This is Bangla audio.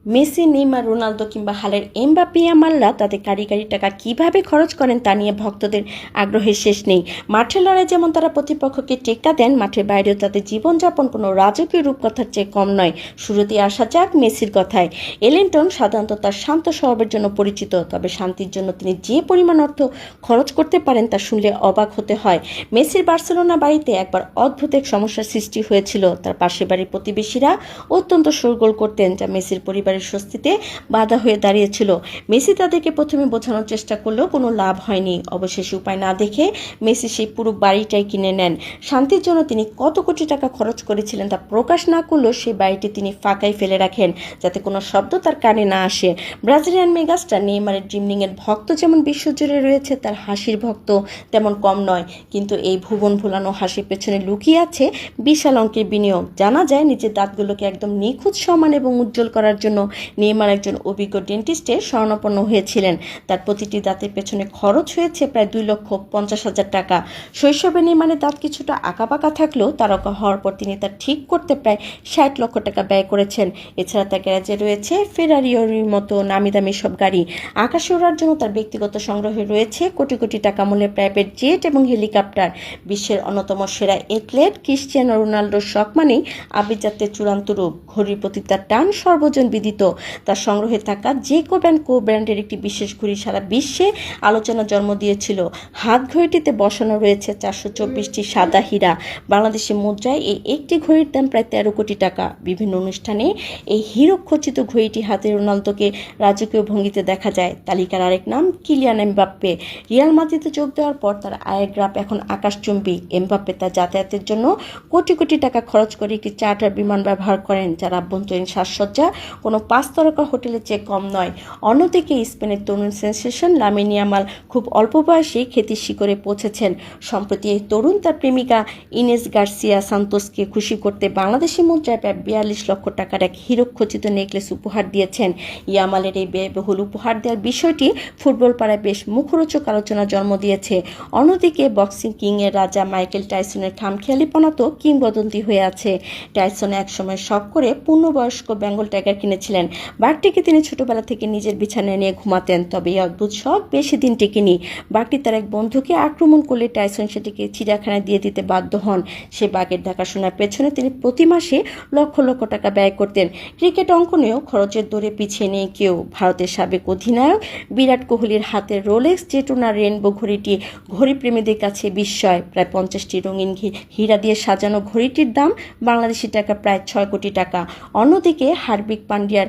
মেসি, নেইমার, রোনালদো কিংবা হালের এমবাপ্পে, ইয়ামালরা তাদের কারি কারি টাকা কীভাবে খরচ করেন তা নিয়ে ভক্তদের আগ্রহের শেষ নেই। মাঠের লড়াই যেমন তারা প্রতিপক্ষকে টেক্কা দেন, মাঠের বাইরেও তাদের জীবনযাপন কোনো রাজকীয় রূপকথার চেয়ে কম নয়। শুরুতেই আসা যাক মেসির কথায়। এলিংটন সাধারণত তার শান্ত স্বভাবের জন্য পরিচিত, তবে শান্তির জন্য তিনি যে পরিমাণ অর্থ খরচ করতে পারেন তা শুনলে অবাক হতে হয়। মেসির বার্সেলোনা বাড়িতে একবার অদ্ভুত এক সমস্যার সৃষ্টি হয়েছিল। তার পাশের বাড়ির প্রতিবেশীরা অত্যন্ত শোরগোল করতেন, যা মেসির পরিবারের স্বস্তিতে বাধা হয়ে দাঁড়িয়েছিল। মেসি তাদেরকে প্রথমে বোঝানোর চেষ্টা করলেও কোনো লাভ হয়নি। অবশেষে উপায় না দেখে মেসি সেই পুরো বাড়িটাই কিনে নেন। শান্তির জন্য তিনি কত কোটি টাকা খরচ করেছিলেন তা প্রকাশ না করলেও সেই বাড়িটি তিনি ফাঁকাই ফেলে রাখেন, যাতে কোনো শব্দ তার কানে না আসে। ব্রাজিলিয়ান মেগাস্টার নেইমারের ড্রিমলিংয়ের ভক্ত যেমন বিশ্বজুড়ে রয়েছে, তার হাসির ভক্ত তেমন কম নয়। কিন্তু এই ভুবন ভোলানো হাসির পেছনে লুকিয়ে আছে বিশাল অঙ্কের বিনিয়োগ। জানা যায় নিজের দাঁতগুলোকে একদম নিখুঁত, সমান এবং উজ্জ্বল করার জন্য নেইমার একজন অভিজ্ঞ ডেন্টিস্টের শরণাপন্ন হয়েছিলেন। তার প্রতিটি দাঁতের পেছনে খরচ হয়েছে প্রায় 2,50,000 টাকা। শৈশবে নেইমারের দাঁত কিছুটা আঁকাবাঁকা থাকলেও তারকা হওয়ার পর তিনি তা ঠিক করতে প্রায় 60 লক্ষ টাকা ব্যয় করেছেন। এছাড়া তার গ্যারেজে রয়েছে ফেরারিওর মতো নামি দামি সব গাড়ি। আকাশে ওড়ার জন্য তার ব্যক্তিগত সংগ্রহে রয়েছে কোটি কোটি টাকা মূল্যের প্রাইভেট জেট এবং হেলিকপ্টার। বিশ্বের অন্যতম সেরা এথলেট ক্রিস্টিয়ানো রোনালদোর শখ মানেই আভিজাত্যের চূড়ান্ত রূপ। ঘড়ির প্রতি তার টান সর্বজন বিদিত। তার সংগ্রহে থাকা জেকব অ্যান্ড কো ব্র্যান্ডের একটি বিশেষ ঘড়ি সারা বিশ্বে আলোচনা জন্ম দিয়েছিল। হাত ঘড়িটিতে বসানো রয়েছে 424টি সাদা হীরা। বাংলাদেশি মুদ্রায় এই একটি ঘড়ির দাম প্রায় 13 কোটি টাকা। বিভিন্ন অনুষ্ঠানে এই হীরকখচিত ঘড়িটি হাতে রোনালদোকে রাজকীয় ভঙ্গিতে দেখা যায়। তালিকার আরেক নাম কিলিয়ান এমবাপ্পে। রিয়াল মাদ্রিদে যোগ দেওয়ার পর তার আয়ের গ্রাফ এখন আকাশচুম্বী। এমবাপ্পে তার যাতায়াতের জন্য কোটি কোটি টাকা খরচ করে একটি চার্টার বিমান ব্যবহার করেন, যার আভ্যন্তরীণ সাজসজ্জা কোনো 5 তারকা হোটেলের চেয়ে কম নয়। অন্যদিকে স্পেনের তরুণ সেন্সেশন লামিন ইয়ামাল খুব অল্প বয়সেই খ্যাতির শিখরে পৌঁছেছেন। সম্প্রতি এই তরুণ তার প্রেমিকা ইনেস গার্সিয়া সান্তোসকে খুশি করতে বাংলাদেশি মুদ্রায় প্রায় 42 লক্ষ টাকার এক হীরকখচিত নেকলেস উপহার দিয়েছেন। ইয়ামালের এই ব্যয়বহুল উপহার দেওয়ার বিষয়টি ফুটবল পাড়ায় বেশ মুখরোচক আলোচনা জন্ম দিয়েছে। অন্যদিকে বক্সিং কিংয়ের রাজা মাইকেল টাইসনের খামখেয়ালিপনা তো কিংবদন্তি হয়ে আছে। টাইসন একসময় শখ করে পূর্ণবয়স্ক বেঙ্গল টাইগার কিনেছিলেন। বাঘটিকে তিনি ছোটবেলা থেকে নিজের বিছানায় নিয়ে ঘুমাতেন, তবে এই অদ্ভুত শখ বেশি দিন টেকেনি। বাঘটি তার এক বন্ধুকে আক্রমণ করলে টাইসন সেটিকে চিড়িয়াখানায় দিয়ে দিতে বাধ্য হন। সে বাঘের দেখাশোনার পেছনে তিনি প্রতি মাসে লক্ষ লক্ষ টাকা ব্যয় করতেন। ক্রিকেট অঙ্গনেও খরচের দৌড়ে পিছিয়ে নেই কেউ। ভারতের সাবেক অধিনায়ক বিরাট কোহলির হাতের রোলেক্স জেটোনা রেনবো ঘড়িটি ঘড়িপ্রেমীদের কাছে বিস্ময়। প্রায় 50টি রঙিন হীরা দিয়ে সাজানো ঘড়িটির দাম বাংলাদেশি টাকা প্রায় 6 কোটি টাকা। অন্যদিকে হার্দিক পান্ডিয়া